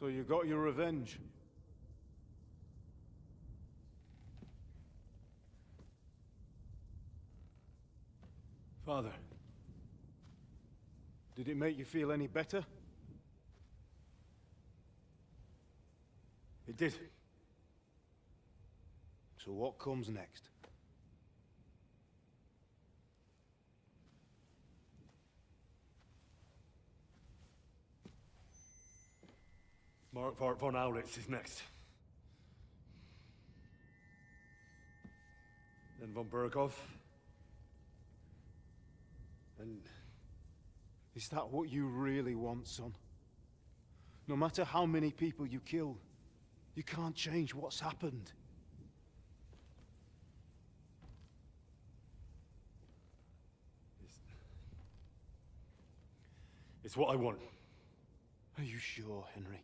So you got your revenge. Father, did it make you feel any better? It did. So what comes next? Mark von Aulitz is next. Then von Burghoff. And is that what you really want, son? No matter how many people you kill, you can't change what's happened. It's what I want. Are you sure, Henry?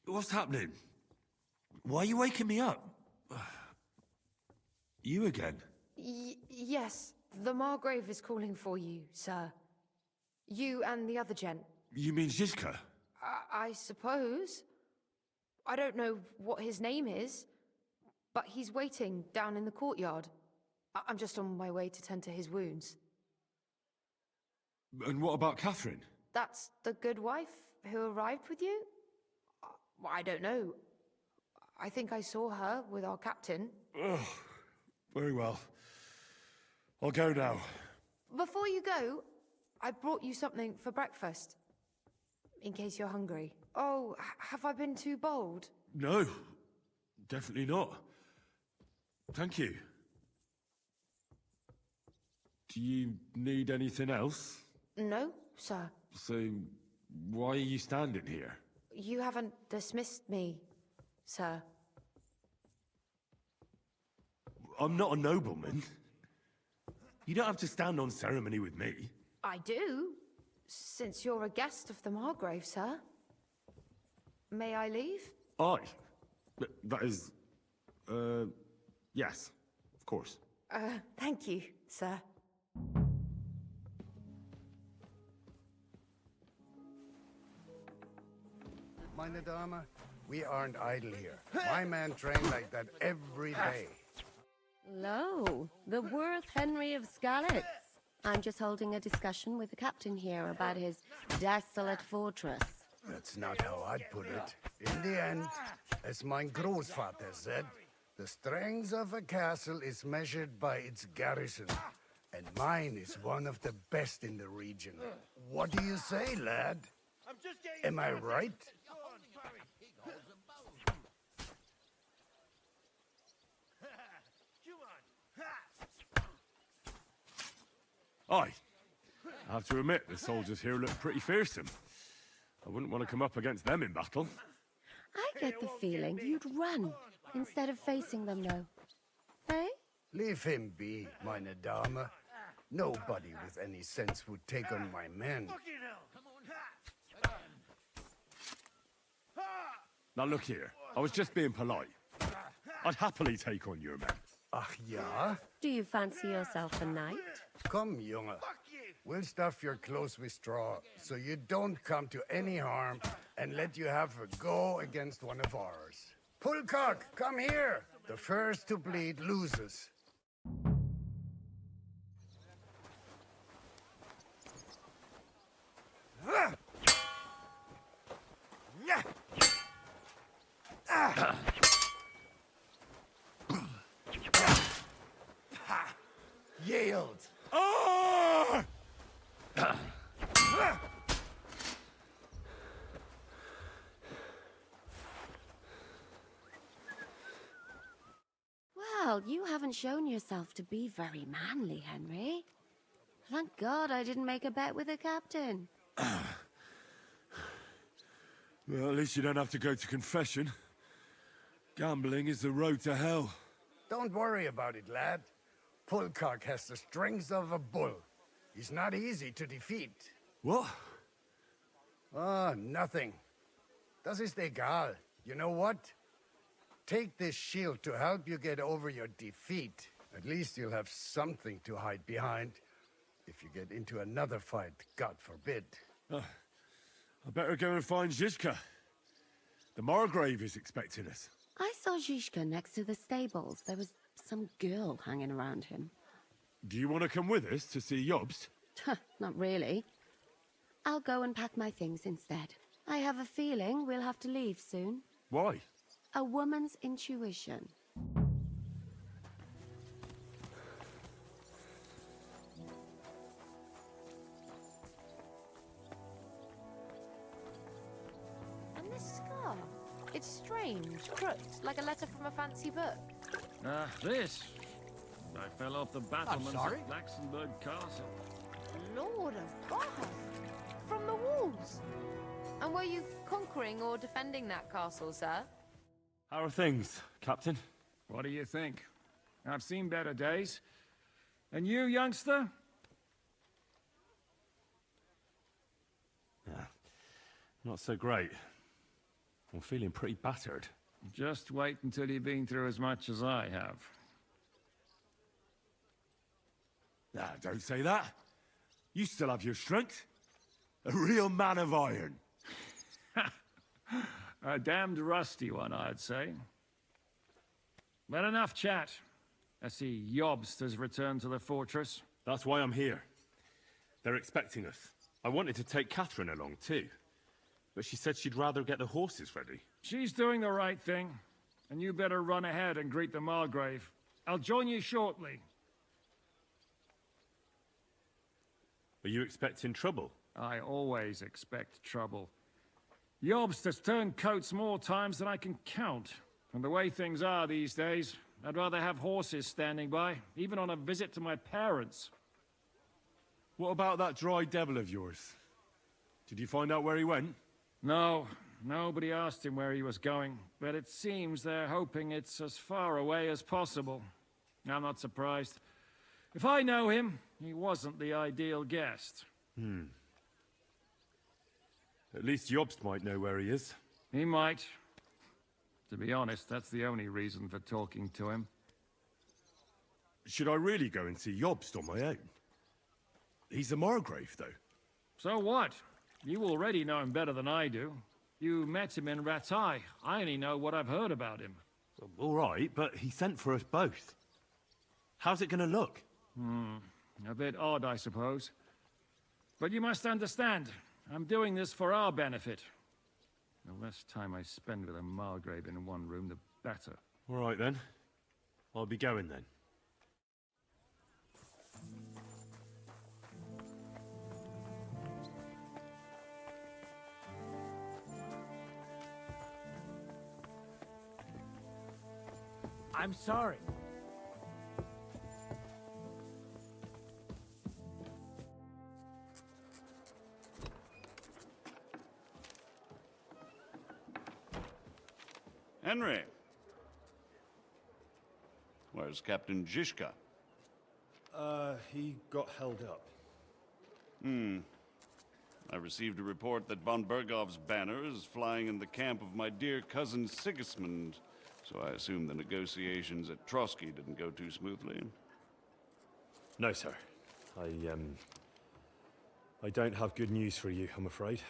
What's happening? Why are you waking me up? You again? Yes, the Margrave is calling for you, sir. You and the other gent. You mean Zizka? I suppose. I don't know what his name is, but he's waiting down in the courtyard. I'm just on my way to tend to his wounds. And what about Catherine? That's the good wife who arrived with you? I don't know. I think I saw her with our captain. Oh, very well. I'll go now. Before you go, I brought you something for breakfast. In case you're hungry. Oh, have I been too bold? No, definitely not. Thank you. Do you need anything else? No, sir. So, why are you standing here? You haven't dismissed me, sir. I'm not a nobleman. You don't have to stand on ceremony with me. I do, since you're a guest of the Margrave, sir. May I leave? That is... yes, of course. Thank you, sir. Meine Dame, we aren't idle here. My men train like that every day. Lo, the worth Henry of Skalitz. I'm just holding a discussion with the captain here about his desolate fortress. That's not how I'd put it. In the end, as my Großvater said, the strength of a castle is measured by its garrison. And mine is one of the best in the region. What do you say, lad? Am I right? Aye. I have to admit, the soldiers here look pretty fearsome. I wouldn't want to come up against them in battle. I get the feeling you'd run instead of facing them, though. Eh? Leave him be, meine Dame. Nobody with any sense would take on my men. Now look here, I was just being polite. I'd happily take on your men. Ach ja? Do you fancy yourself a knight? Come, Junge. We'll stuff your clothes with straw, so you don't come to any harm, and let you have a go against one of ours. Pullcock, come here! The first to bleed loses. Yield! Ah! Well, you haven't shown yourself to be very manly, Henry. Thank God I didn't make a bet with the captain. Well, at least you don't have to go to confession. Gambling is the road to hell. Don't worry about it, lad. Pullcock has the strength of a bull. He's not easy to defeat. What? Ah, nothing. Das ist egal. You know what? Take this shield to help you get over your defeat. At least you'll have something to hide behind. If you get into another fight, God forbid. I better go and find Zizka. The Margrave is expecting us. I saw Zizka next to the stables. There was some girl hanging around him. Do you want to come with us to see Jobst? Not really. I'll go and pack my things instead. I have a feeling we'll have to leave soon. Why? A woman's intuition. And this scar? It's strange, crooked, like a letter from a fancy book. This. I fell off the battlements sorry? of Laxenberg Castle. Lord of Bath! From the walls! And were you conquering or defending that castle, sir? How are things, Captain? What do you think? I've seen better days. And you, youngster? Not so great. I'm feeling pretty battered. Just wait until you've been through as much as I have. Don't say that. You still have your strength. A real man of iron. A damned rusty one, I'd say. But enough chat. I see Jobst has returned to the fortress. That's why I'm here. They're expecting us. I wanted to take Catherine along too, but she said she'd rather get the horses ready. She's doing the right thing, and you better run ahead and greet the Margrave. I'll join you shortly. Are you expecting trouble? I always expect trouble. Jobst has turned coats more times than I can count. And the way things are these days, I'd rather have horses standing by, even on a visit to my parents. What about that dry devil of yours? Did you find out where he went? No, nobody asked him where he was going, but it seems they're hoping it's as far away as possible. I'm not surprised. If I know him, he wasn't the ideal guest. At least Jobst might know where he is. He might. To be honest, that's the only reason for talking to him. Should I really go and see Jobst on my own? He's a Margrave, though. So what? You already know him better than I do. You met him in Ratai. I only know what I've heard about him. All right, but he sent for us both. How's it gonna look? A bit odd, I suppose. But you must understand, I'm doing this for our benefit. The less time I spend with a Margrave in one room, the better. All right, then. I'll be going, then. I'm sorry. Henry. Where's Captain Zizka? He got held up. I received a report that von Bergov's banner is flying in the camp of my dear cousin Sigismund, so I assume the negotiations at Trotsky didn't go too smoothly. No, sir. I don't have good news for you, I'm afraid.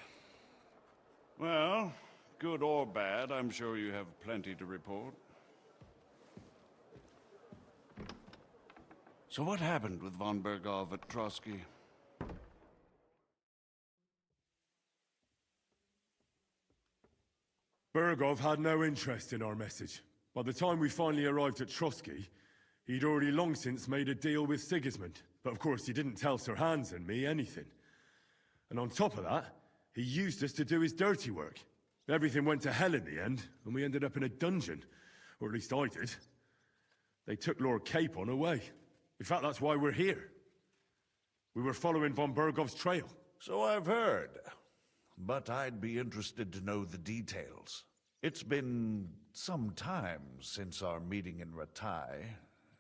Well, good or bad, I'm sure you have plenty to report. So what happened with von Bergov at Trotsky? Bergov had no interest in our message. By the time we finally arrived at Trotsky, he'd already long since made a deal with Sigismund. But of course, he didn't tell Sir Hans and me anything. And on top of that, he used us to do his dirty work. Everything went to hell in the end, and we ended up in a dungeon. Or at least I did. They took Lord Capon away. In fact, that's why we're here. We were following von Bergov's trail. So I've heard. But I'd be interested to know the details. It's been some time since our meeting in Ratai,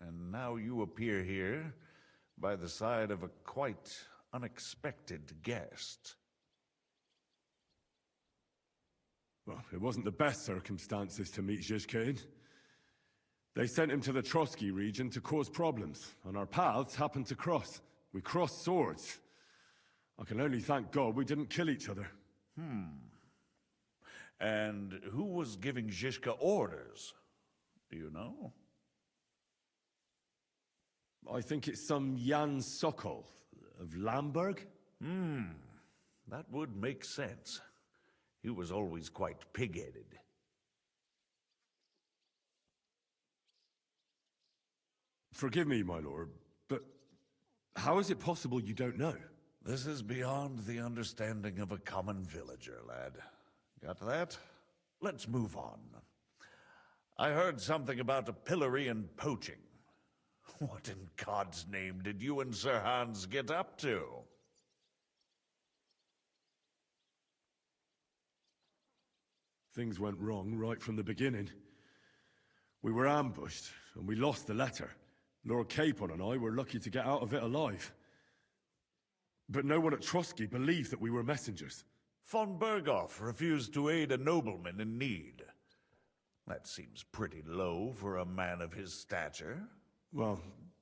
and now you appear here by the side of a quite unexpected guest. Well, it wasn't the best circumstances to meet Zizka in. They sent him to the Trotsky region to cause problems, and our paths happened to cross. We crossed swords. I can only thank God we didn't kill each other. And who was giving Zizka orders? Do you know? I think it's some Jan Sokol of Lamberg. That would make sense. He was always quite pig-headed. Forgive me, my lord, but how is it possible you don't know? This is beyond the understanding of a common villager, lad. Got that? Let's move on. I heard something about a pillory and poaching. What in God's name did you and Sir Hans get up to? Things went wrong right from the beginning. We were ambushed, and we lost the letter. Lord Capon and I were lucky to get out of it alive. But no one at Trotsky believed that we were messengers. Von Berghoff refused to aid a nobleman in need. That seems pretty low for a man of his stature. Well,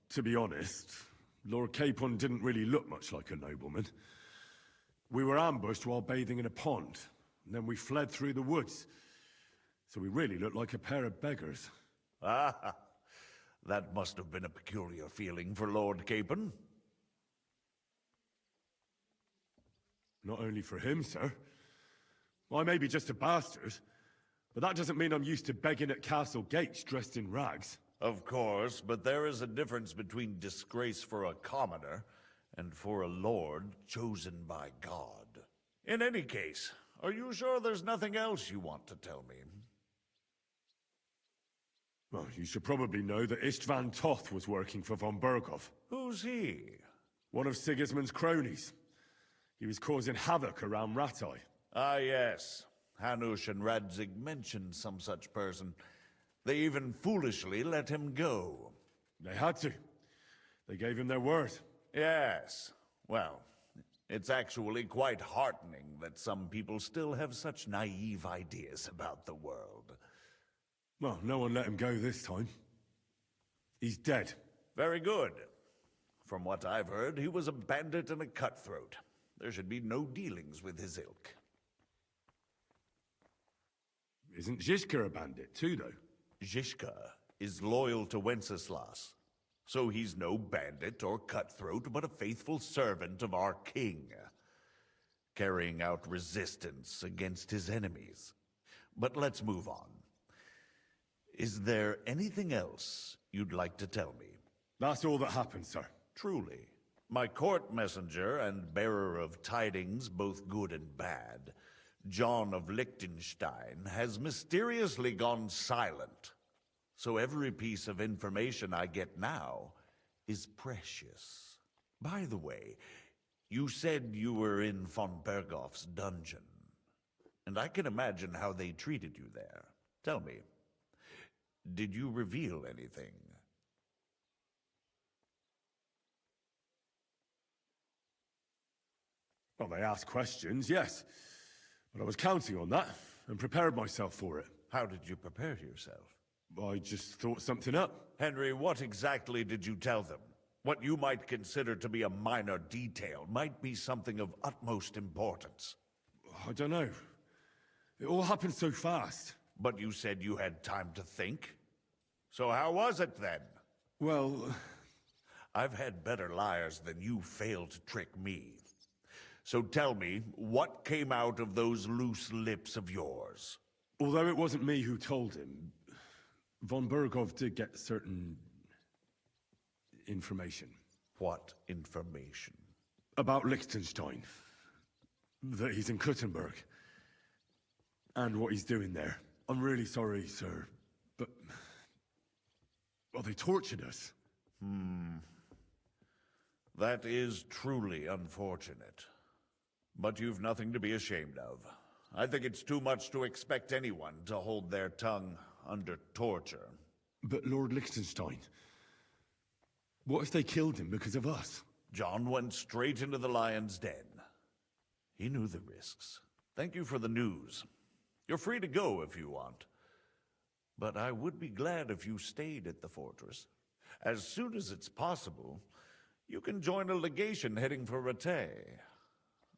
to be honest, Lord Capon didn't really look much like a nobleman. We were ambushed while bathing in a pond, and then we fled through the woods. So we really looked like a pair of beggars. Ah, that must have been a peculiar feeling for Lord Capon. Not only for him, sir. I may be just a bastard, but that doesn't mean I'm used to begging at castle gates dressed in rags. Of course, but there is a difference between disgrace for a commoner and for a lord chosen by God. In any case, are you sure there's nothing else you want to tell me? Well, you should probably know that Istvan Toth was working for von Berghoff. Who's he? One of Sigismund's cronies. He was causing havoc around Ratai. Ah, yes. Hanush and Radzig mentioned some such person. They even foolishly let him go. They had to. They gave him their word. Yes. Well, it's actually quite heartening that some people still have such naive ideas about the world. Well, no one let him go this time. He's dead. Very good. From what I've heard, he was a bandit and a cutthroat. There should be no dealings with his ilk. Isn't Zizka a bandit too, though? Zizka is loyal to Wenceslas, so he's no bandit or cutthroat, but a faithful servant of our king, carrying out resistance against his enemies. But let's move on. Is there anything else you'd like to tell me? That's all that happened, sir. Truly. My court messenger and bearer of tidings, both good and bad, John of Liechtenstein, has mysteriously gone silent. So every piece of information I get now is precious. By the way, you said you were in von Berghoff's dungeon, and I can imagine how they treated you there. Tell me, did you reveal anything? Well, they asked questions, yes. But I was counting on that, and prepared myself for it. How did you prepare yourself? I just thought something up. Henry, what exactly did you tell them? What you might consider to be a minor detail might be something of utmost importance. I don't know. It all happened so fast. But you said you had time to think. So how was it then? Well, I've had better liars than you failed to trick me. So tell me, what came out of those loose lips of yours? although it wasn't me who told him, von Berghoff did get certain information. What information? About Liechtenstein. That he's in Kuttenberg. And what he's doing there. I'm really sorry, sir, but... well, they tortured us. That is truly unfortunate. But you've nothing to be ashamed of. I think it's too much to expect anyone to hold their tongue under torture. But Lord Liechtenstein... what if they killed him because of us? John went straight into the lion's den. He knew the risks. Thank you for the news. You're free to go if you want. But I would be glad if you stayed at the fortress. As soon as it's possible, you can join a legation heading for Rattay.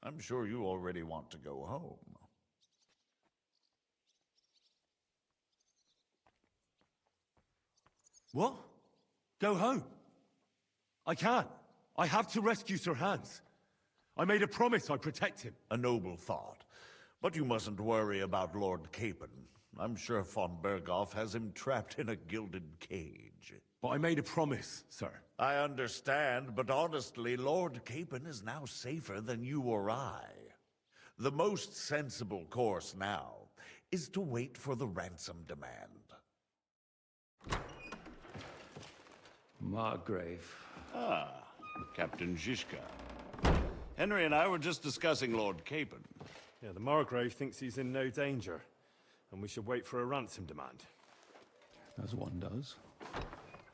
I'm sure you already want to go home. What? Go home? I can't. I have to rescue Sir Hans. I made a promise I'd protect him. A noble thought. But you mustn't worry about Lord Capon. I'm sure von Berghoff has him trapped in a gilded cage. But I made a promise, sir. I understand, but honestly, Lord Capon is now safer than you or I. The most sensible course now is to wait for the ransom demand. Margrave. Ah, Captain Zizka. Henry and I were just discussing Lord Capon. Yeah, the Margrave thinks he's in no danger, and we should wait for a ransom demand. As one does.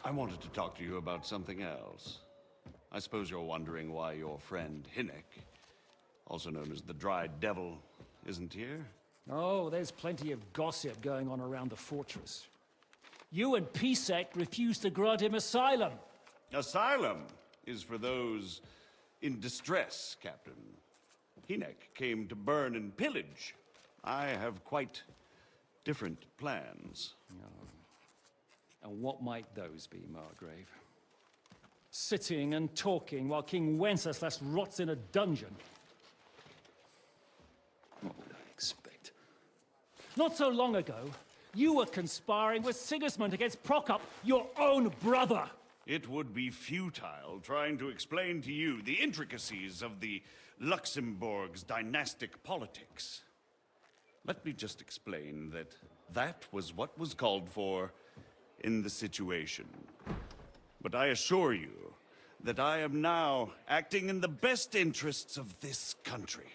I wanted to talk to you about something else. I suppose you're wondering why your friend Hinnek, also known as the Dried Devil, isn't here? Oh, there's plenty of gossip going on around the fortress. You and Pisek refused to grant him asylum. Asylum is for those in distress, Captain. Hinnek came to burn and pillage. I have quite different plans. And what might those be, Margrave? Sitting and talking while King Wenceslas rots in a dungeon. What would I expect? Not so long ago, you were conspiring with Sigismund against Prokop, your own brother. It would be futile trying to explain to you the intricacies of the Luxembourg's dynastic politics. Let me just explain that that was what was called for in the situation. But I assure you that I am now acting in the best interests of this country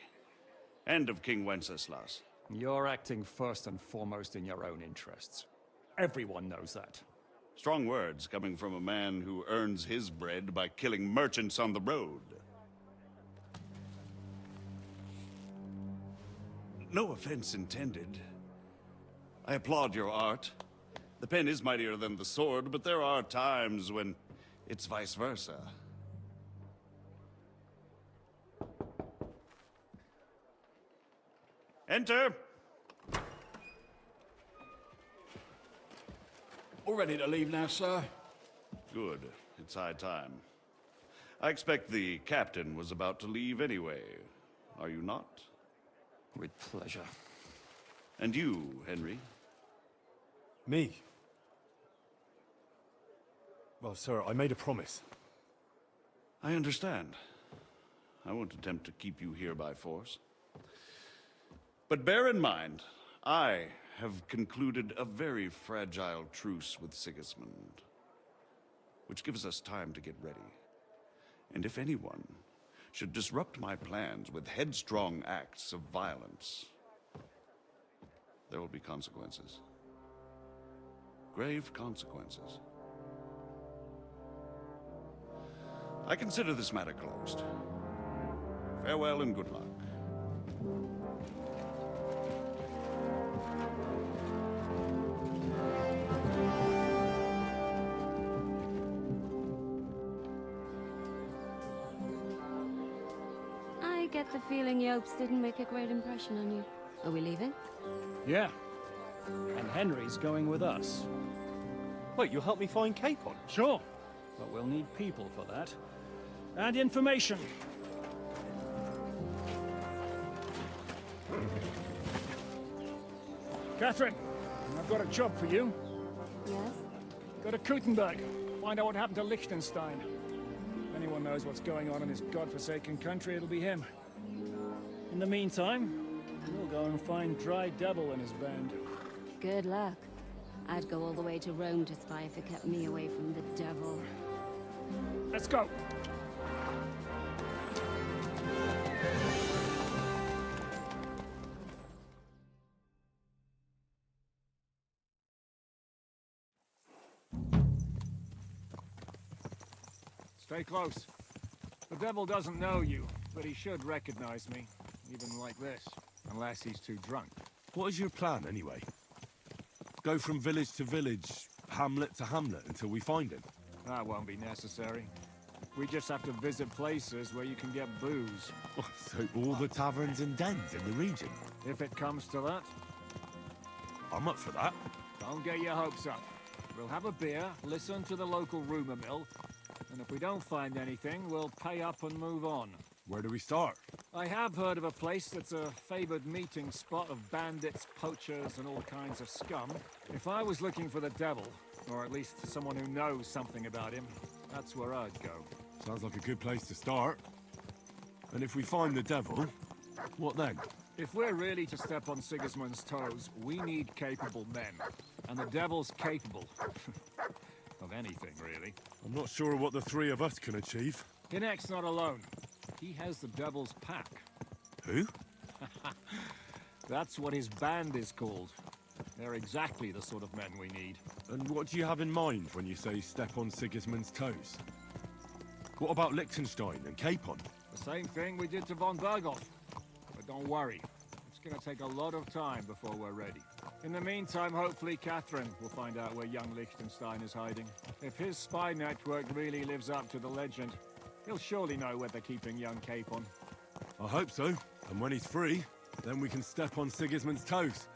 and of King Wenceslas. You're acting first and foremost in your own interests. Everyone knows that. Strong words coming from a man who earns his bread by killing merchants on the road. No offense intended. I applaud your art. The pen is mightier than the sword, but there are times when it's vice versa. Enter! All ready to leave now, sir? Good. It's high time. I expect the captain was about to leave anyway. Are you not? With pleasure. And you, Henry? Me? Well, sir, I made a promise. I understand. I won't attempt to keep you here by force. But bear in mind, I have concluded a very fragile truce with Sigismund, which gives us time to get ready. And if anyone should disrupt my plans with headstrong acts of violence, there will be consequences. Grave consequences. I consider this matter closed. Farewell and good luck. I get the feeling Yopes didn't make a great impression on you. Are we leaving? Yeah. And Henry's going with us. Wait, you'll help me find Capon? Sure. But we'll need people for that. And information. Catherine, I've got a job for you. Yes? Go to Kuttenberg. Find out what happened to Liechtenstein. If anyone knows what's going on in this godforsaken country, it'll be him. In the meantime, we'll go and find Dry Devil and his band. Good luck. I'd go all the way to Rome to spy if it kept me away from the devil. Let's go! Stay close. The devil doesn't know you, but he should recognize me, even like this, unless he's too drunk. What is your plan, anyway? Go from village to village, hamlet to hamlet, until we find him? That won't be necessary. We just have to visit places where you can get booze. Oh, so all the taverns and dens in the region? If it comes to that. I'm up for that. Don't get your hopes up. We'll have a beer, listen to the local rumour mill, and if we don't find anything, we'll pay up and move on. Where do we start? I have heard of a place that's a favoured meeting spot of bandits, poachers, and all kinds of scum. If I was looking for the devil, or at least someone who knows something about him, that's where I'd go. Sounds like a good place to start. And if we find the devil, what then? If we're really to step on Sigismund's toes, we need capable men. And the devil's capable. Of anything, really. I'm not sure what the three of us can achieve. Kinect's not alone. He has the devil's pack. Who? That's what his band is called. They're exactly the sort of men we need. And what do you have in mind when you say step on Sigismund's toes? What about Liechtenstein and Capon? The same thing we did to von Berghoff. But don't worry, it's gonna take a lot of time before we're ready. In the meantime, hopefully Catherine will find out where young Liechtenstein is hiding. If his spy network really lives up to the legend, he'll surely know where they're keeping young Capon. I hope so. And when he's free, then we can step on Sigismund's toes.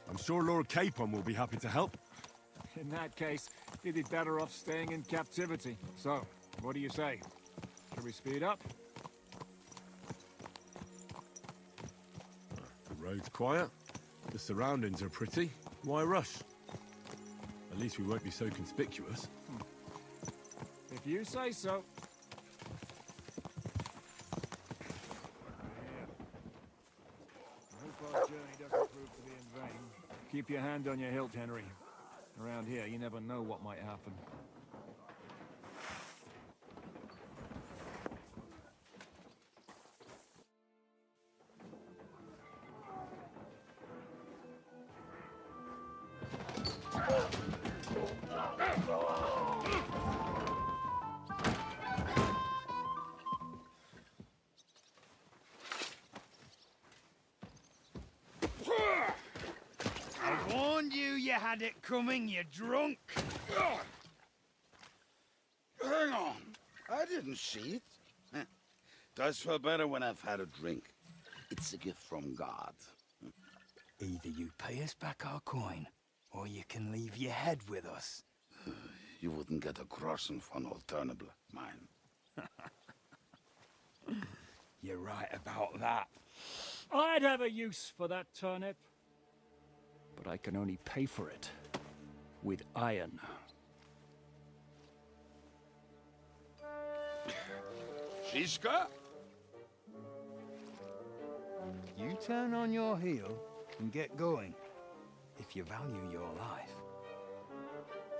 I'm sure Lord Capon will be happy to help. In that case, he'd be better off staying in captivity. So, what do you say? Shall we speed up? The road's quiet. The surroundings are pretty. Why rush? At least we won't be so conspicuous. If you say so. I hope our journey doesn't prove to be in vain. Keep your hand on your hilt, Henry. Around here, you never know what might happen. I warned you had it coming, you drunk. Hang on. I didn't see it. Does feel better when I've had a drink. It's a gift from God. Either you pay us back our coin, or you can leave your head with us. You wouldn't get a crossing for an alternative, mine. You're right about that. I'd have a use for that turnip. But I can only pay for it with iron. Zizka? You turn on your heel and get going. If you value your life.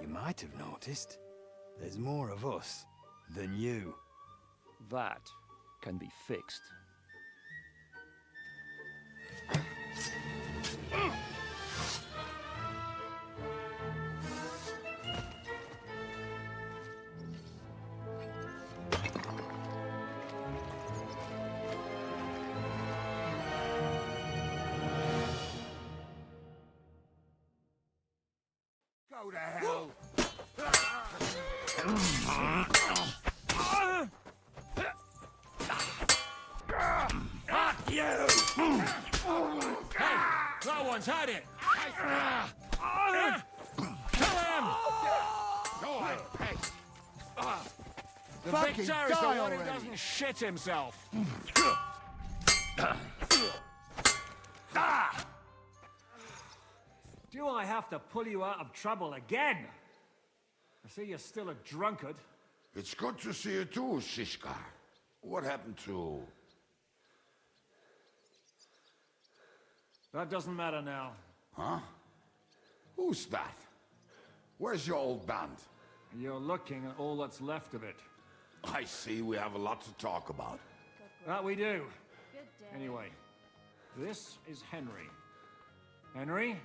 You might have noticed there's more of us than you. That can be fixed. Go to hell! Not you! Hey, that one's had it! Kill him! Go on, hey. The victor is the one who doesn't shit himself. Do I have to pull you out of trouble again? I see you're still a drunkard. It's good to see you too, Zizka. What happened to... That doesn't matter now. Huh? Who's that? Where's your old band? You're looking at all that's left of it. I see we have a lot to talk about. That we do. Good day. Anyway, this is Henry. Henry,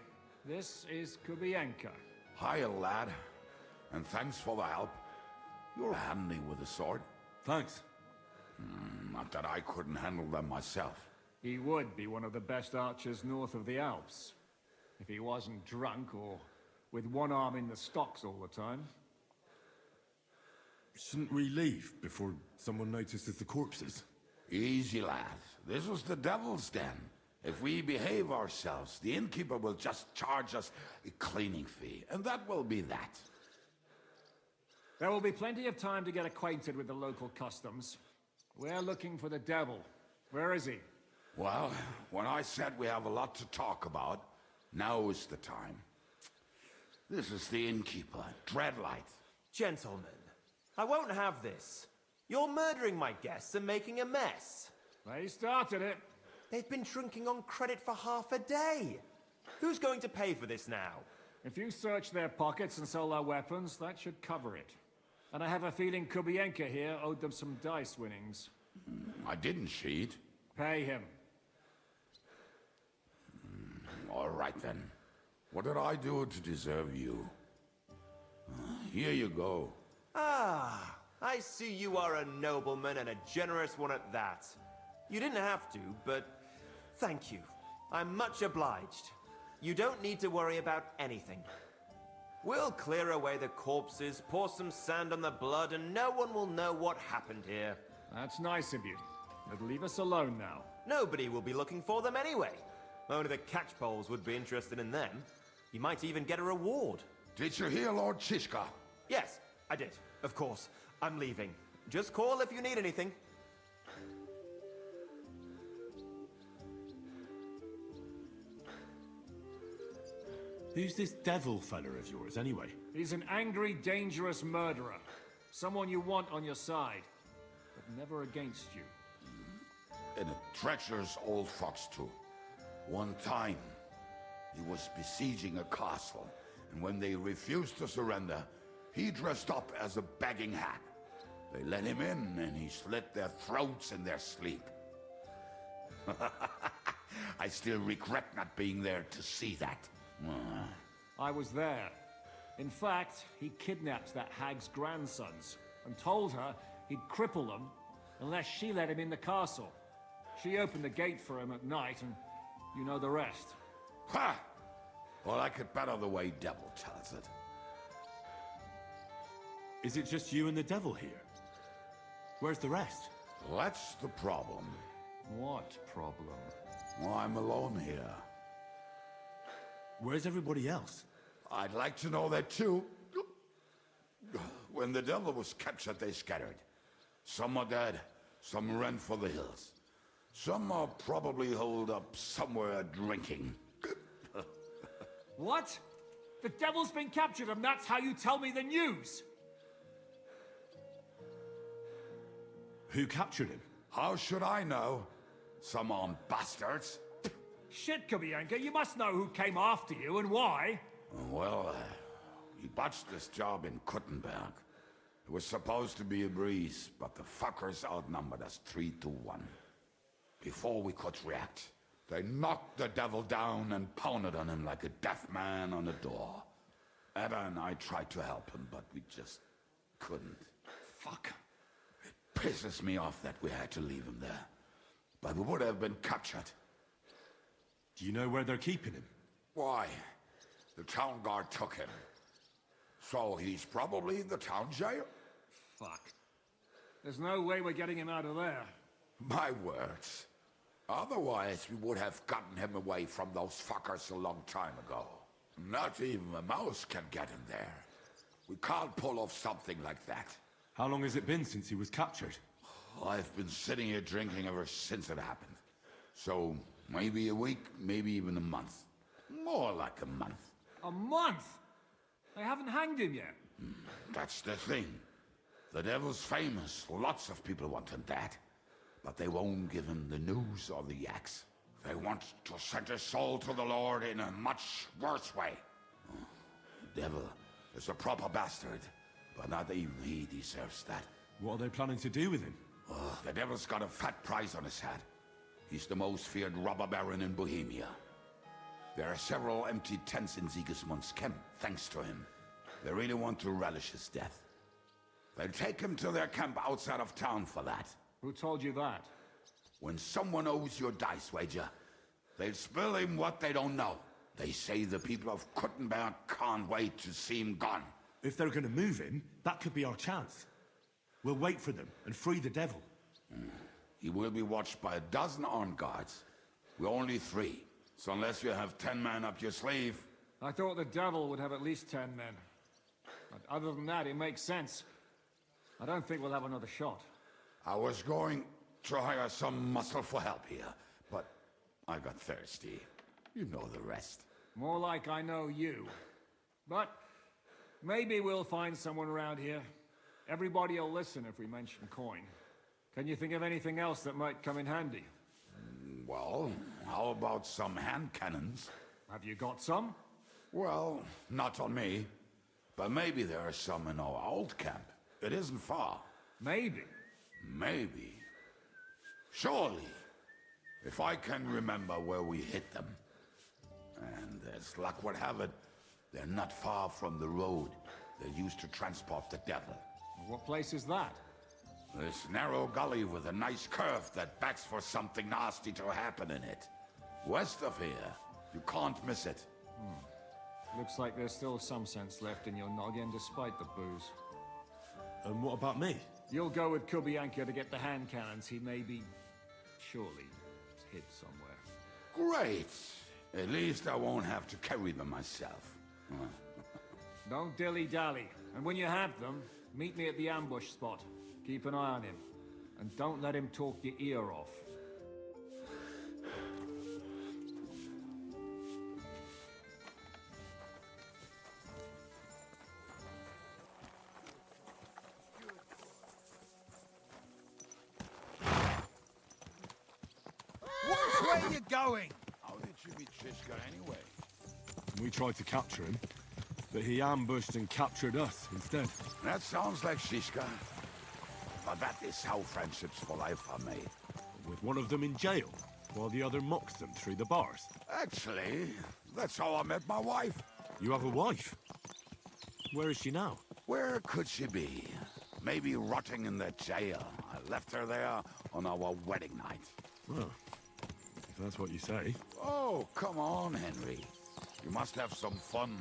this is Kubienka. Hiya, lad. And thanks for the help. You're handy with a sword. Thanks. Not that I couldn't handle them myself. He would be one of the best archers north of the Alps. If he wasn't drunk or with one arm in the stocks all the time. Shouldn't we leave before someone notices the corpses? Easy, lad. This was the devil's den. If we behave ourselves, the innkeeper will just charge us a cleaning fee, and that will be that. There will be plenty of time to get acquainted with the local customs. We're looking for the devil. Where is he? Well, when I said we have a lot to talk about, now is the time. This is the innkeeper, Dreadlight. Gentlemen, I won't have this. You're murdering my guests and making a mess. They started it. They've been drinking on credit for half a day. Who's going to pay for this now? If you search their pockets and sell their weapons, that should cover it. And I have a feeling Kubienka here owed them some dice winnings. I didn't cheat. Pay him. All right, then. What did I do to deserve you? Here you go. Ah, I see you are a nobleman and a generous one at that. You didn't have to, but thank you. I'm much obliged. You don't need to worry about anything. We'll clear away the corpses, pour some sand on the blood, and no one will know what happened here. That's nice of you. But leave us alone now. Nobody will be looking for them anyway. Only the catchpoles would be interested in them. You might even get a reward. Did you hear Lord Zizka? Yes, I did. Of course. I'm leaving. Just call if you need anything. Who's this devil fella of yours, anyway? He's an angry, dangerous murderer. Someone you want on your side, but never against you. And a treacherous old fox, too. One time, he was besieging a castle, and when they refused to surrender, he dressed up as a begging hag. They let him in, and he slit their throats in their sleep. I still regret not being there to see that. I was there. In fact, he kidnapped that hag's grandsons and told her he'd cripple them unless she let him in the castle. She opened the gate for him at night, and you know the rest. Ha! Well, I could better the way Devil tells it. Is it just you and the devil here? Where's the rest? That's the problem. What problem? Well, I'm alone here. Where's everybody else? I'd like to know that too. When the devil was captured, they scattered. Some are dead, some ran for the hills. Some are probably holed up somewhere drinking. What? The devil's been captured and that's how you tell me the news? Who captured him? How should I know? Some armed bastards. Shit, Kubienka, you must know who came after you and why. Well, he botched this job in Kuttenberg. It was supposed to be a breeze, but the fuckers outnumbered us 3-1. Before we could react, they knocked the devil down and pounded on him like a deaf man on a door. Ada and I tried to help him, but we just couldn't. Fuck. It pisses me off that we had to leave him there. But we would have been captured. Do you know where they're keeping him? Why? The town guard took him. So he's probably in the town jail? Fuck. There's no way we're getting him out of there. My words. Otherwise, we would have gotten him away from those fuckers a long time ago. Not even a mouse can get him there. We can't pull off something like that. How long has it been since he was captured? I've been sitting here drinking ever since it happened. So, maybe a week, maybe even a month. More like a month. A month? They haven't hanged him yet. That's the thing. The devil's famous. Lots of people want him that. But they won't give him the news or the axe. They want to send his soul to the Lord in a much worse way. The devil is a proper bastard, but not even he deserves that. What are they planning to do with him? The devil's got a fat price on his head. He's the most feared robber baron in Bohemia. There are several empty tents in Sigismund's camp, thanks to him. They really want to relish his death. They'll take him to their camp outside of town for that. Who told you that? When someone owes you a dice wager, they'll spill him what they don't know. They say the people of Kuttenberg can't wait to see him gone. If they're gonna move him, that could be our chance. We'll wait for them and free the devil. He will be watched by 12 armed guards. We're only 3, so unless you have 10 men up your sleeve... I thought the devil would have at least 10 men. But other than that, it makes sense. I don't think we'll have another shot. I was going to hire some muscle for help here, but I got thirsty. You know the rest. More like I know you. But maybe we'll find someone around here. Everybody will listen if we mention coin. Can you think of anything else that might come in handy? Well, how about some hand cannons? Have you got some? Well, not on me. But maybe there are some in our old camp. It isn't far. Maybe. Maybe. Surely. If I can remember where we hit them. And as luck would have it, they're not far from the road they used to transport the devil. What place is that? This narrow gully with a nice curve that backs for something nasty to happen in it. West of here. You can't miss it. Looks like there's still some sense left in your noggin despite the booze. And what about me? You'll go with Kubianka to get the hand cannons. He may be... surely hid somewhere. Great. At least I won't have to carry them myself. Don't dilly-dally. And when you have them, meet me at the ambush spot. Keep an eye on him. And don't let him talk your ear off. Where are you going? How did you meet Zizka anyway? We tried to capture him, but he ambushed and captured us instead. That sounds like Zizka. But that is how friendships for life are made. With one of them in jail, while the other mocks them through the bars. Actually, that's how I met my wife. You have a wife? Where is she now? Where could she be? Maybe rotting in that jail. I left her there on our wedding night. Well, if that's what you say. Oh, come on, Henry. You must have some fun,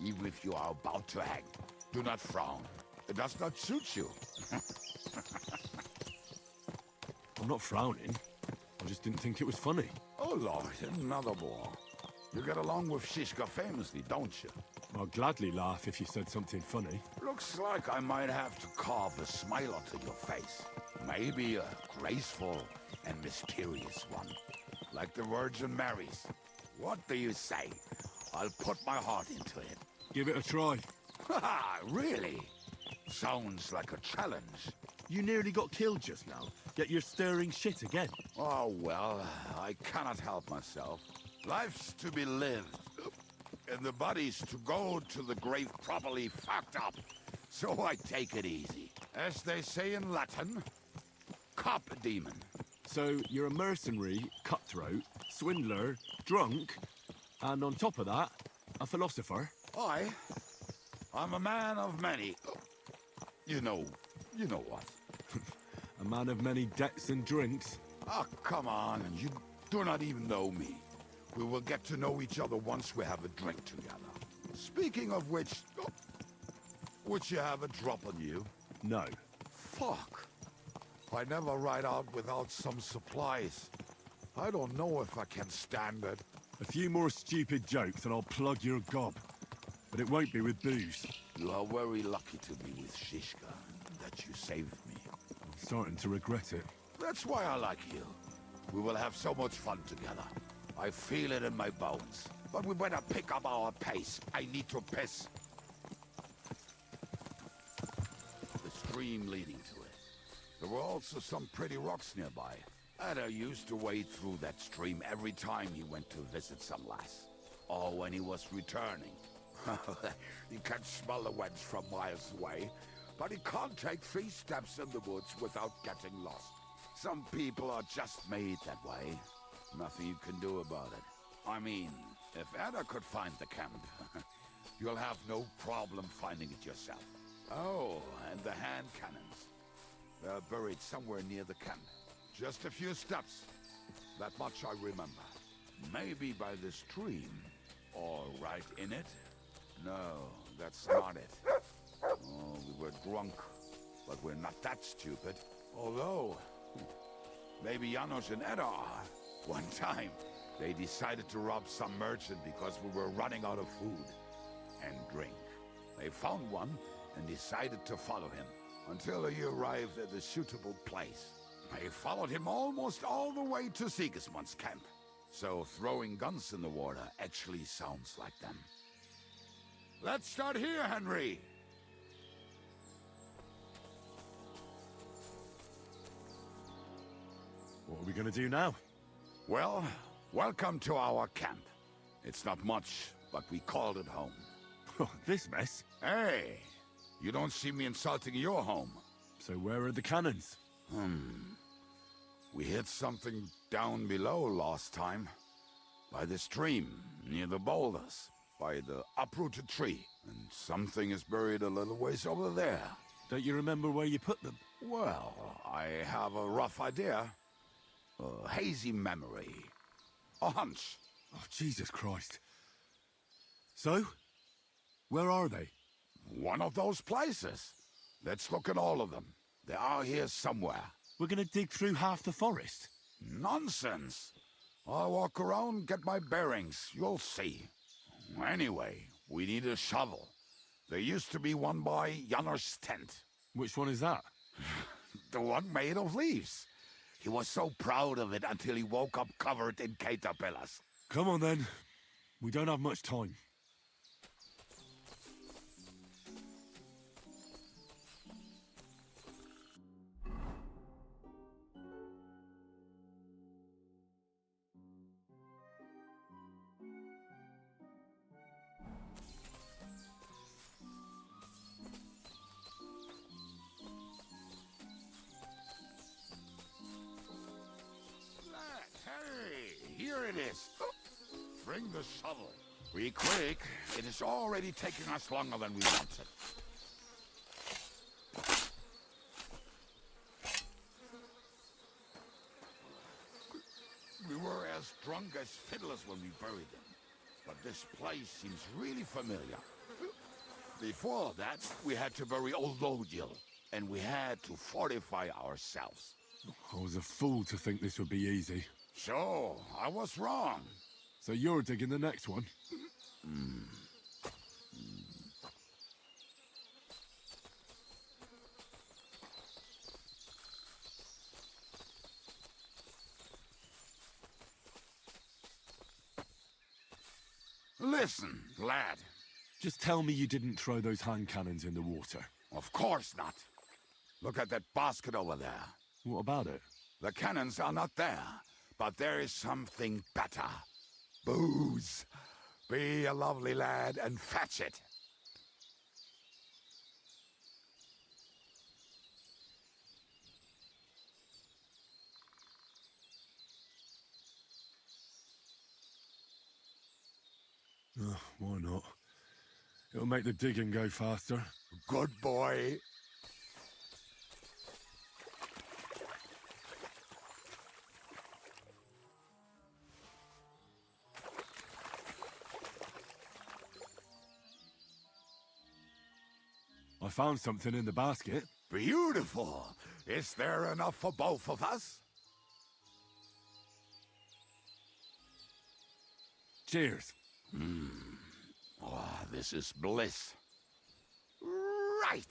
even if you are about to hang. Do not frown. It does not suit you. I'm not frowning. I just didn't think it was funny. Oh, Lord, another ball. You get along with Zizka famously, don't you? I'd gladly laugh if you said something funny. Looks like I might have to carve a smile onto your face. Maybe a graceful and mysterious one. Like the Virgin Mary's. What do you say? I'll put my heart into it. Give it a try. Haha, really? Sounds like a challenge. You nearly got killed just now, yet you're stirring shit again. Oh, well, I cannot help myself. Life's to be lived, and the body's to go to the grave properly fucked up. So I take it easy. As they say in Latin, cop a demon. So you're a mercenary, cutthroat, swindler, drunk, and on top of that, a philosopher? I'm a man of many... You know what. A man of many debts and drinks. Oh, come on, you do not even know me. We will get to know each other once we have a drink together. Speaking of which, would you have a drop on you? No. Fuck. I never ride out without some supplies. I don't know if I can stand it. A few more stupid jokes and I'll plug your gob. But it won't be with booze. You are very lucky to be with Zizka, that you saved me. I'm starting to regret it. That's why I like you. We will have so much fun together. I feel it in my bones. But we better pick up our pace. I need to piss. The stream leading to it. There were also some pretty rocks nearby. Ada used to wade through that stream every time he went to visit some lass. Or when he was returning. He can smell the wench from miles away, but he can't take 3 steps in the woods without getting lost. Some people are just made that way. Nothing you can do about it. I mean, if Ada could find the camp, you'll have no problem finding it yourself. Oh, and the hand cannons. They're buried somewhere near the camp. Just a few steps. That much I remember. Maybe by the stream. Or right in it? No, that's not it. Oh, we were drunk. But we're not that stupid. Although, maybe Janos and Edda are. One time, they decided to rob some merchant because we were running out of food and drink. They found one and decided to follow him until he arrived at a suitable place. They followed him almost all the way to Sigismund's camp. So throwing guns in the water actually sounds like them. Let's start here, Henry! What are we gonna do now? Well, welcome to our camp. It's not much, but we called it home. Oh, this mess? Hey! You don't see me insulting your home. So where are the cannons? We hit something down below last time. By the stream, near the boulders. By the uprooted tree. And something is buried a little ways over there. Don't you remember where you put them? Well, I have a rough idea. A hazy memory. A hunch. Oh, Jesus Christ. So? Where are they? One of those places. Let's look at all of them. They are here somewhere. We're gonna dig through half the forest? Nonsense. I'll walk around, get my bearings. You'll see. Anyway, we need a shovel. There used to be one by Janner's tent. Which one is that? The one made of leaves. He was so proud of it until he woke up covered in caterpillars. Come on then. We don't have much time. Here it is. Bring the shovel. Be quick. It is already taking us longer than we wanted. We were as drunk as fiddlers when we buried them. But this place seems really familiar. Before that, we had to bury old Lodil, and we had to fortify ourselves. I was a fool to think this would be easy. So, I was wrong. So you're digging the next one? Listen, lad. Just tell me you didn't throw those hand cannons in the water. Of course not. Look at that basket over there. What about it? The cannons are not there, but there is something better. Booze. Be a lovely lad and fetch it. Why not? It'll make the digging go faster. Good boy. I found something in the basket. Beautiful. Is there enough for both of us? Cheers. Oh, this is bliss. Right.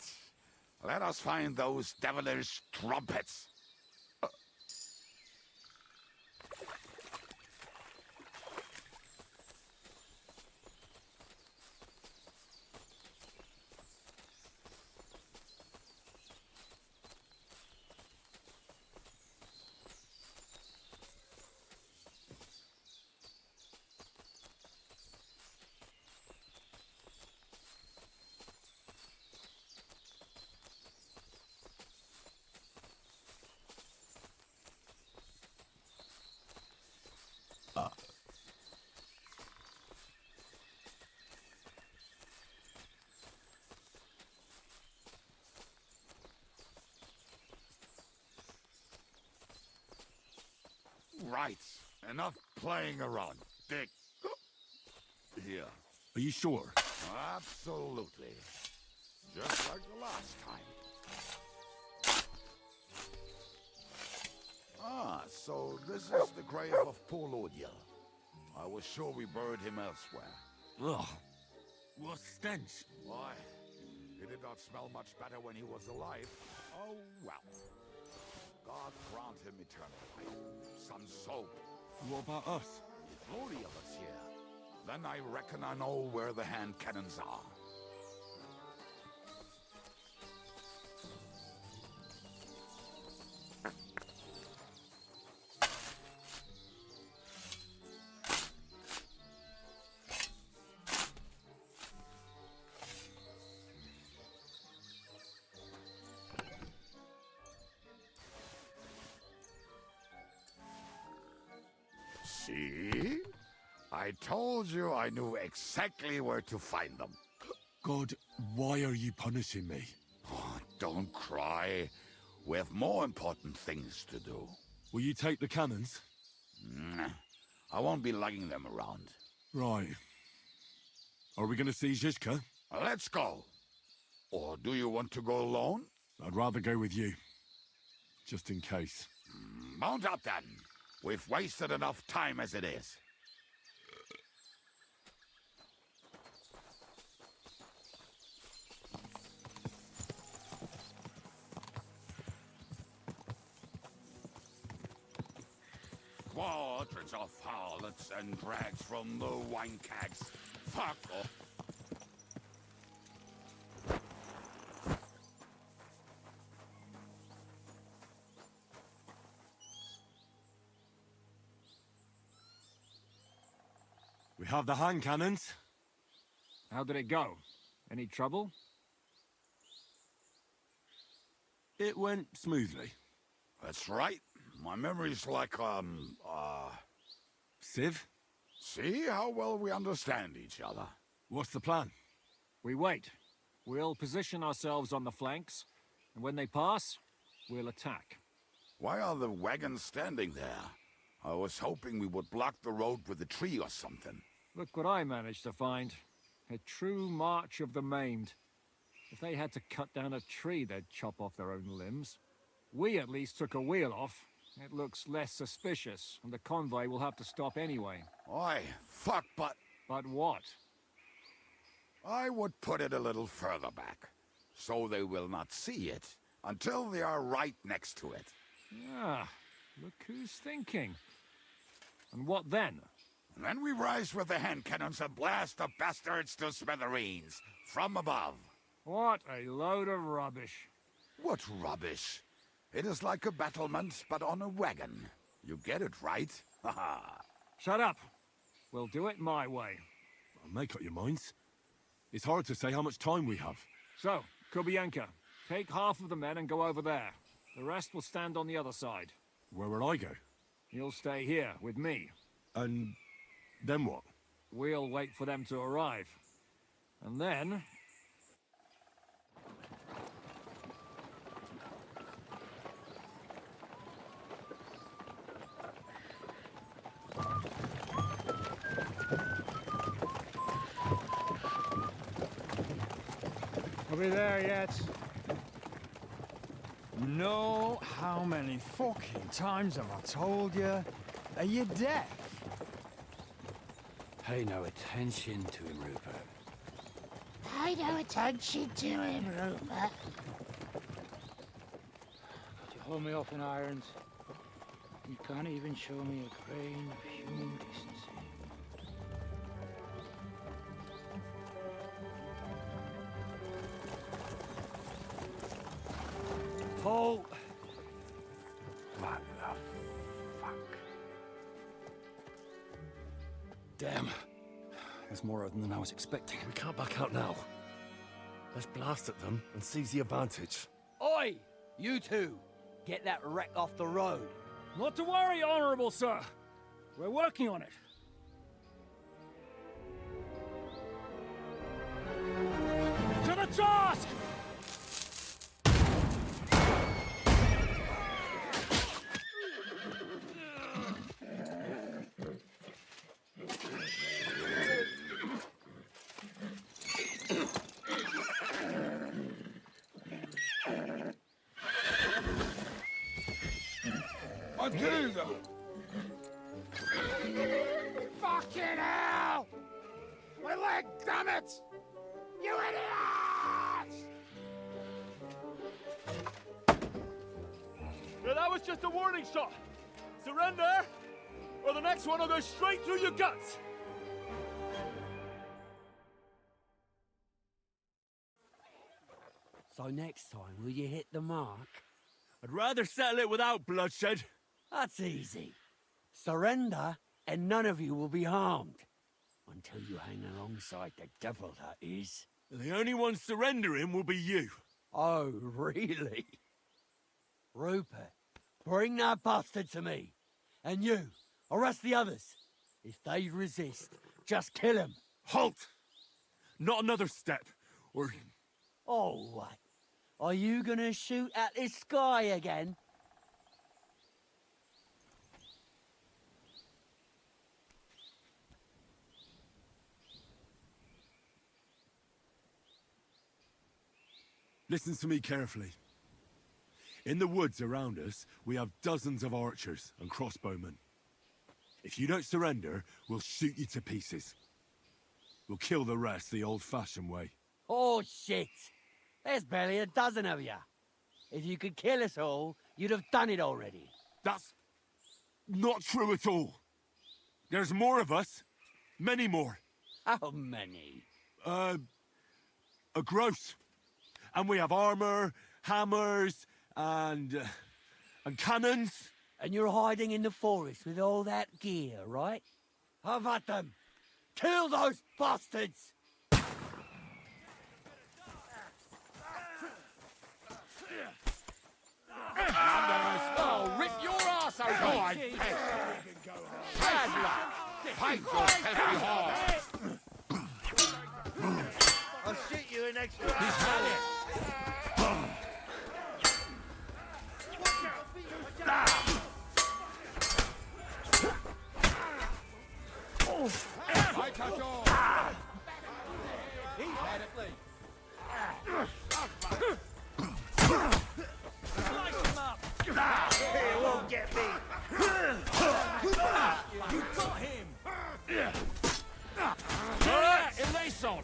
Let us find those devilish trumpets. right. Enough playing around, Dick. Here. Are you sure? Absolutely. Just like the last time. Ah, so this is the grave of poor Lodiel. I was sure we buried him elsewhere. Ugh. What stench? Why? He did not smell much better when he was alive. Oh, well. God grant him eternal life. Some soap. What about us? If Lodiel is here, then I reckon I know where the hand cannons are. See? I told you I knew exactly where to find them. God, why are you punishing me? Oh, don't cry. We have more important things to do. Will you take the cannons? Nah, I won't be lugging them around. Right. Are we going to see Zizka? Let's go. Or do you want to go alone? I'd rather go with you. Just in case. Mount up then. We've wasted enough time as it is. Quadrants of harlots and drags from the wine kegs. Fuck off. We have the hand cannons. How did it go? Any trouble? It went smoothly. That's right. My memory's like, Civ? See how well we understand each other. What's the plan? We wait. We'll position ourselves on the flanks, and when they pass, we'll attack. Why are the wagons standing there? I was hoping we would block the road with a tree or something. Look what I managed to find. A true march of the maimed. If they had to cut down a tree, they'd chop off their own limbs. We at least took a wheel off. It looks less suspicious, and the convoy will have to stop anyway. Oi, fuck, but... But what? I would put it a little further back, so they will not see it until they are right next to it. Ah, look who's thinking. And what then? And then we rise with the hand cannons and blast the bastards to smithereens, from above. What a load of rubbish. What rubbish? It is like a battlement, but on a wagon. You get it, right? Haha. Shut up. We'll do it my way. Well, make up your minds. It's hard to say how much time we have. So, Kubianka, take half of the men and go over there. The rest will stand on the other side. Where will I go? You'll stay here with me. And then what? We'll wait for them to arrive. And then... Are we there yet? No, how many fucking times have I told you? Are you deaf? Pay no attention to him, Rupert. Pay no attention to him, Rupert. Could you hold me up in irons? You can't even show me a grain of human decency. Pull! What the fuck? Damn. There's more of them than I was expecting. We can't back out now. Let's blast at them and seize the advantage. Oi! You two! Get that wreck off the road. Not to worry, Honorable Sir. We're working on it. To the task! Undo them! Fucking hell! My leg, damn it! You idiots! Yeah, that was just a warning shot. Surrender, or the next one will go straight through your guts. So next time, will you hit the mark? I'd rather settle it without bloodshed. That's easy. Surrender, and none of you will be harmed. Until you hang alongside the devil, that is. The only one surrendering will be you. Oh, really? Rupert, bring that bastard to me. And you, arrest the others. If they resist, just kill them. Halt! Not another step, or... Oh, what? Are you gonna shoot at the sky again? Listen to me carefully. In the woods around us, we have dozens of archers and crossbowmen. If you don't surrender, we'll shoot you to pieces. We'll kill the rest the old-fashioned way. Oh, shit! There's barely a dozen of you. If you could kill us all, you'd have done it already. That's not true at all. There's more of us. Many more. How many? A gross. And we have armor, hammers, and cannons. And you're hiding in the forest with all that gear, right? Have at them! Kill those bastards! Oh, rip your ass open! Go on, Bad luck! Fight your heavy heart! I'll shoot you in extra. He's had it! Fight us all! He's had it, Lee. Slice him up! It won't get me. You got him! Erase on!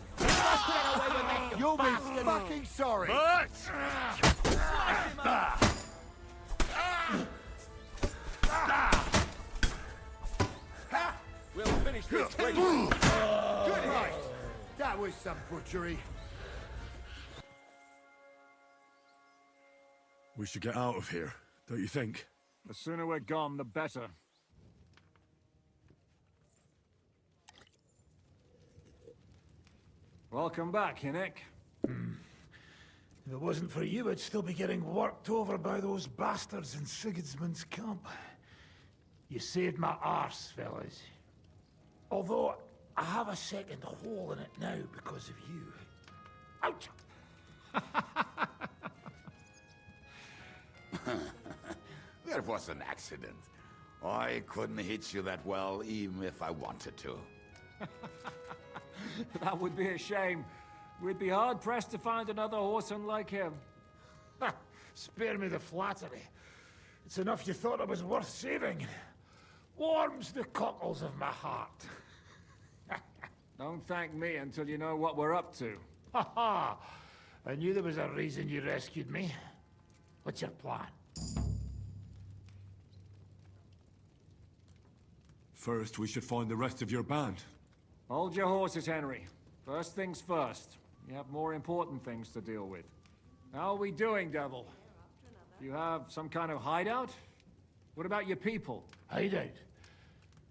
You'll be fucking sorry. We'll finish this quick. Good Christ! That was some butchery. We should get out of here, don't you think? The sooner we're gone, the better. Welcome back, Hinnick. If it wasn't for you, I'd still be getting worked over by those bastards in Sigismund's camp. You saved my arse, fellas. Although, I have a second hole in it now because of you. Ouch! That was an accident. I couldn't hit you that well, even if I wanted to. That would be a shame. We'd be hard-pressed to find another horseman like him. Spare me the flattery. It's enough you thought it was worth saving. Warms the cockles of my heart. Don't thank me until you know what we're up to. Ha ha! I knew there was a reason you rescued me. What's your plan? First, we should find the rest of your band. Hold your horses, Henry. First things first. You have more important things to deal with. How are we doing, Devil? Do you have some kind of hideout? What about your people? Hideout?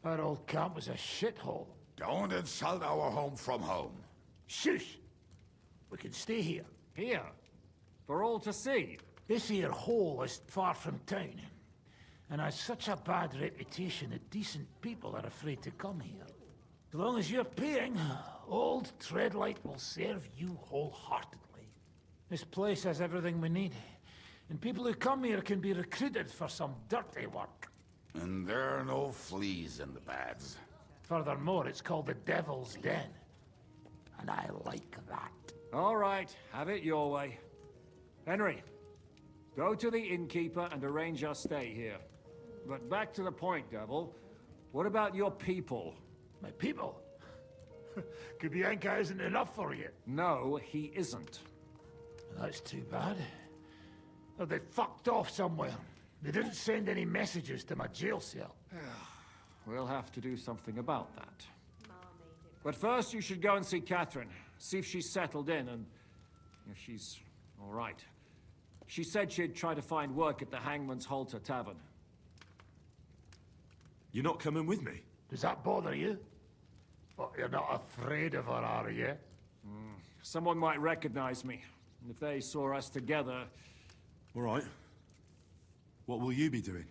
Our old camp was a shithole. Don't insult our home from home. Shush! We can stay here. Here? For all to see? This here hole is far from town, and has such a bad reputation that decent people are afraid to come here. As long as you're paying, old Treadlight will serve you wholeheartedly. This place has everything we need, and people who come here can be recruited for some dirty work. And there are no fleas in the beds. Furthermore, it's called the Devil's Den, and I like that. All right, have it your way. Henry, go to the innkeeper and arrange our stay here. But back to the point, Devil. What about your people? My people? Kubienka isn't enough for you. No, he isn't. That's too bad. Oh, they fucked off somewhere. They didn't send any messages to my jail cell. We'll have to do something about that. But first, you should go and see Catherine. See if she's settled in and if she's all right. She said she'd try to find work at the Hangman's Halter Tavern. You're not coming with me? Does that bother you? But you're not afraid of her, are you? Someone might recognize me. And if they saw us together... All right. What will you be doing?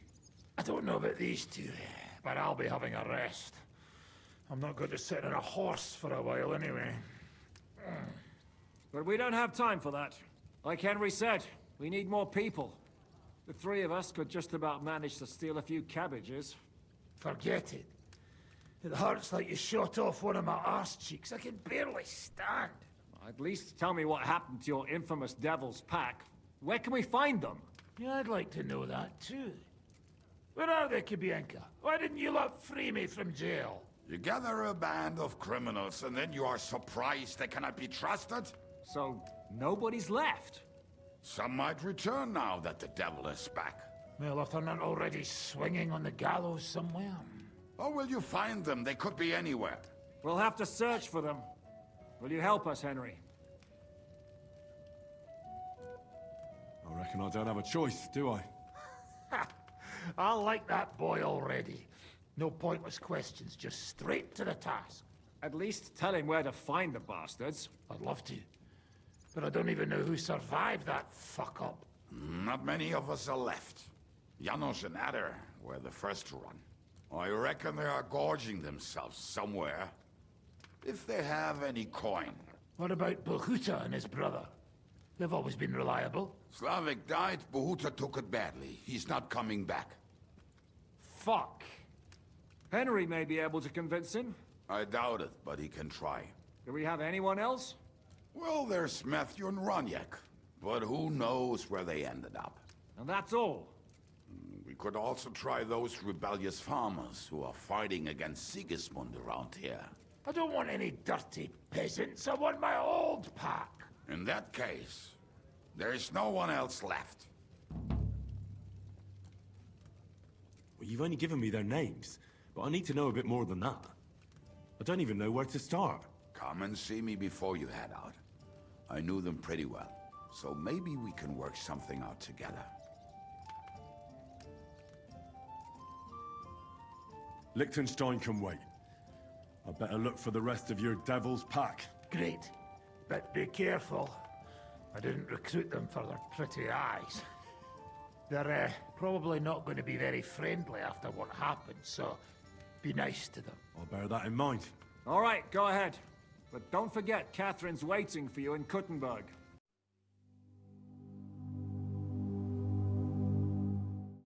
I don't know about these two, but I'll be having a rest. I'm not going to sit on a horse for a while anyway. But we don't have time for that. Like Henry said, we need more people. The three of us could just about manage to steal a few cabbages. Forget it. It hurts like you shot off one of my arse cheeks. I can barely stand. At least tell me what happened to your infamous Devil's Pack. Where can we find them? Yeah, I'd like to know that too. Where are they, Kubienka? Why didn't you lot free me from jail? You gather a band of criminals and then you are surprised they cannot be trusted? So, nobody's left? Some might return now that the devil is back. Well, if they're not already swinging on the gallows somewhere. Or will you find them? They could be anywhere. We'll have to search for them. Will you help us, Henry? I reckon I don't have a choice, do I? I like that boy already. No pointless questions, just straight to the task. At least tell him where to find the bastards. I'd love to. But I don't even know who survived that fuck-up. Not many of us are left. Janos and Adder were the first to run. I reckon they are gorging themselves somewhere. If they have any coin. What about Bohuta and his brother? They've always been reliable. Slavik died, Bohuta took it badly. He's not coming back. Fuck. Henry may be able to convince him. I doubt it, but he can try. Do we have anyone else? Well, there's Matthew and Roniak, but who knows where they ended up. And that's all. We could also try those rebellious farmers who are fighting against Sigismund around here. I don't want any dirty peasants. I want my old pack. In that case, there's no one else left. Well, you've only given me their names, but I need to know a bit more than that. I don't even know where to start. Come and see me before you head out. I knew them pretty well, so maybe we can work something out together. Liechtenstein can wait. I better look for the rest of your Devil's Pack. Great. But be careful. I didn't recruit them for their pretty eyes. They're probably not going to be very friendly after what happened, so be nice to them. I'll bear that in mind. All right, go ahead. But don't forget, Catherine's waiting for you in Kuttenberg.